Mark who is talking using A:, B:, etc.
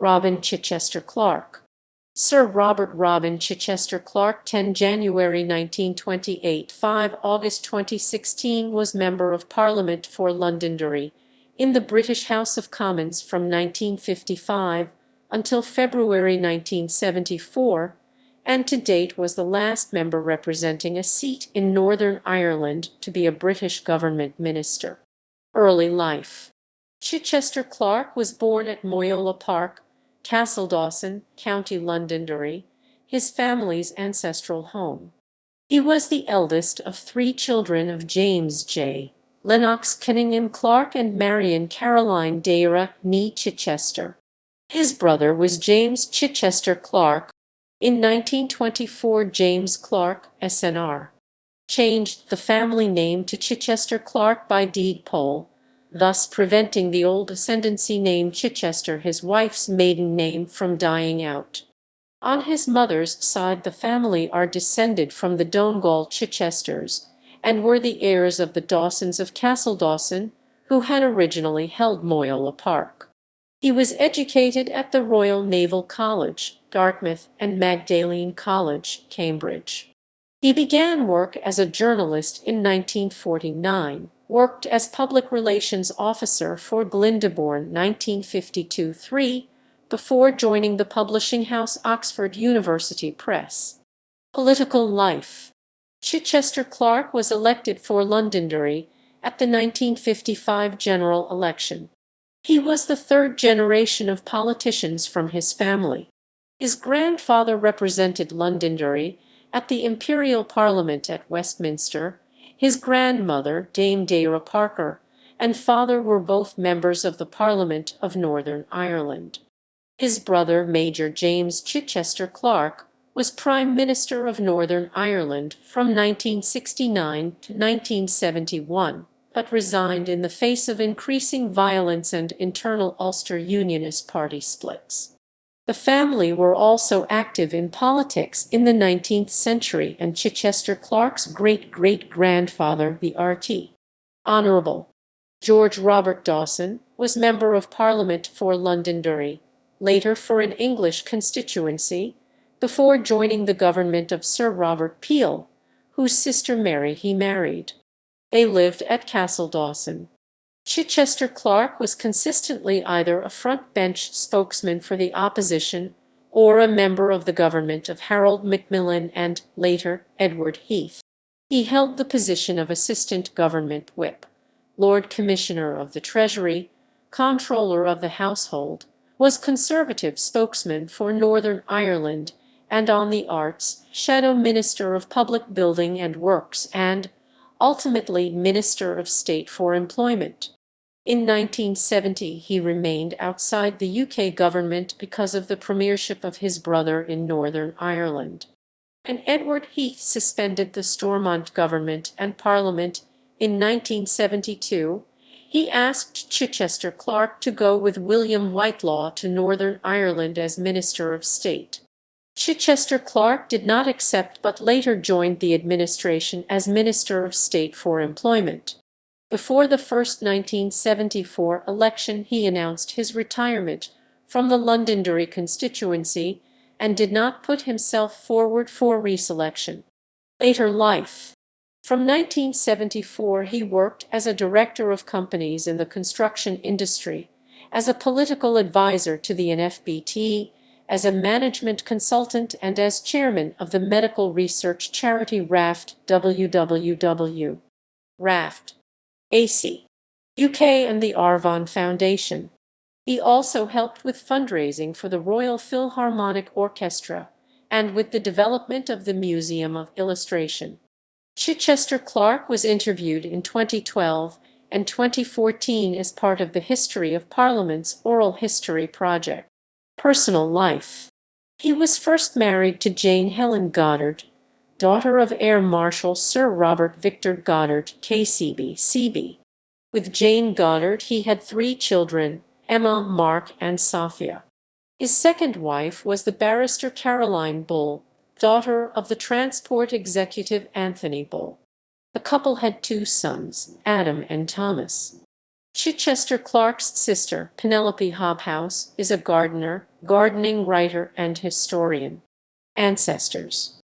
A: Robin Chichester-Clark. Sir Robert Robin Chichester-Clark, 10 January 1928 – 5 August 2016, was Member of Parliament for Londonderry in the British House of Commons from 1955 until February 1974, and to date was the last member representing a seat in Northern Ireland to be a British government minister. Early life. Chichester-Clark was born at Moyola Park, Castledawson, County Londonderry, his family's ancestral home. He was the eldest of 3 children of James J. Lennox Cunningham Clark and Marion Caroline Dara née Chichester. His brother was James Chichester-Clark. In 1924, James Clark, SNR, changed the family name to Chichester-Clark by deed poll, thus preventing the old ascendancy name Chichester, his wife's maiden name, from dying out. On his mother's side, the family are descended from the Donegal Chichesters, and were the heirs of the Dawsons of Castledawson, who had originally held Moyola Park. He was educated at the Royal Naval College, Dartmouth, and Magdalene College, Cambridge. He began work as a journalist in 1949, worked as public relations officer for Glyndebourne 1952-3, before joining the publishing house Oxford University Press. Political life. Chichester-Clark was elected for Londonderry at the 1955 general election. He was the 3rd generation of politicians from his family. His grandfather represented Londonderry at the Imperial Parliament at Westminster. His grandmother, Dame Dara Parker, and father were both members of the Parliament of Northern Ireland. His brother, Major James Chichester-Clark, was Prime Minister of Northern Ireland from 1969 to 1971, but resigned in the face of increasing violence and internal Ulster Unionist Party splits. The family were also active in politics in the 19th century, and Chichester-Clark's great-great-grandfather, the RT. Honourable George Robert Dawson, was Member of Parliament for Londonderry, later for an English constituency, before joining the government of Sir Robert Peel, whose sister Mary he married. They lived at Castledawson. Chichester-Clark was consistently either a front-bench spokesman for the opposition or a member of the government of Harold Macmillan and, later, Edward Heath. He held the position of Assistant Government Whip, Lord Commissioner of the Treasury, Comptroller of the Household, was Conservative spokesman for Northern Ireland and on the Arts, Shadow Minister of Public Building and Works, and, ultimately, Minister of State for Employment. In 1970, he remained outside the UK government because of the premiership of his brother in Northern Ireland. And Edward Heath suspended the Stormont government and Parliament in 1972. He asked Chichester-Clark to go with William Whitelaw to Northern Ireland as Minister of State. Chichester-Clark did not accept, but later joined the administration as Minister of State for Employment. Before the first 1974 election, he announced his retirement from the Londonderry constituency and did not put himself forward for re-selection. Later life. From 1974, he worked as a director of companies in the construction industry, as a political advisor to the NFBT, as a management consultant, and as chairman of the medical research charity RAFT www. RAFT. AC. UK and the Arvon Foundation. He also helped with fundraising for the Royal Philharmonic Orchestra and with the development of the Museum of Illustration. Chichester-Clark was interviewed in 2012 and 2014 as part of the History of Parliament's Oral History Project. Personal life. He was first married to Jane Helen Goddard, daughter of Air Marshal Sir Robert Victor Goddard, KCB. With Jane Goddard, he had 3 children, Emma, Mark, and Sophia. His second wife was the barrister Caroline Bull, daughter of the transport executive Anthony Bull. The couple had 2 sons, Adam and Thomas. Chichester-Clark's sister, Penelope Hobhouse, is a gardener, gardening writer, and historian. Ancestors.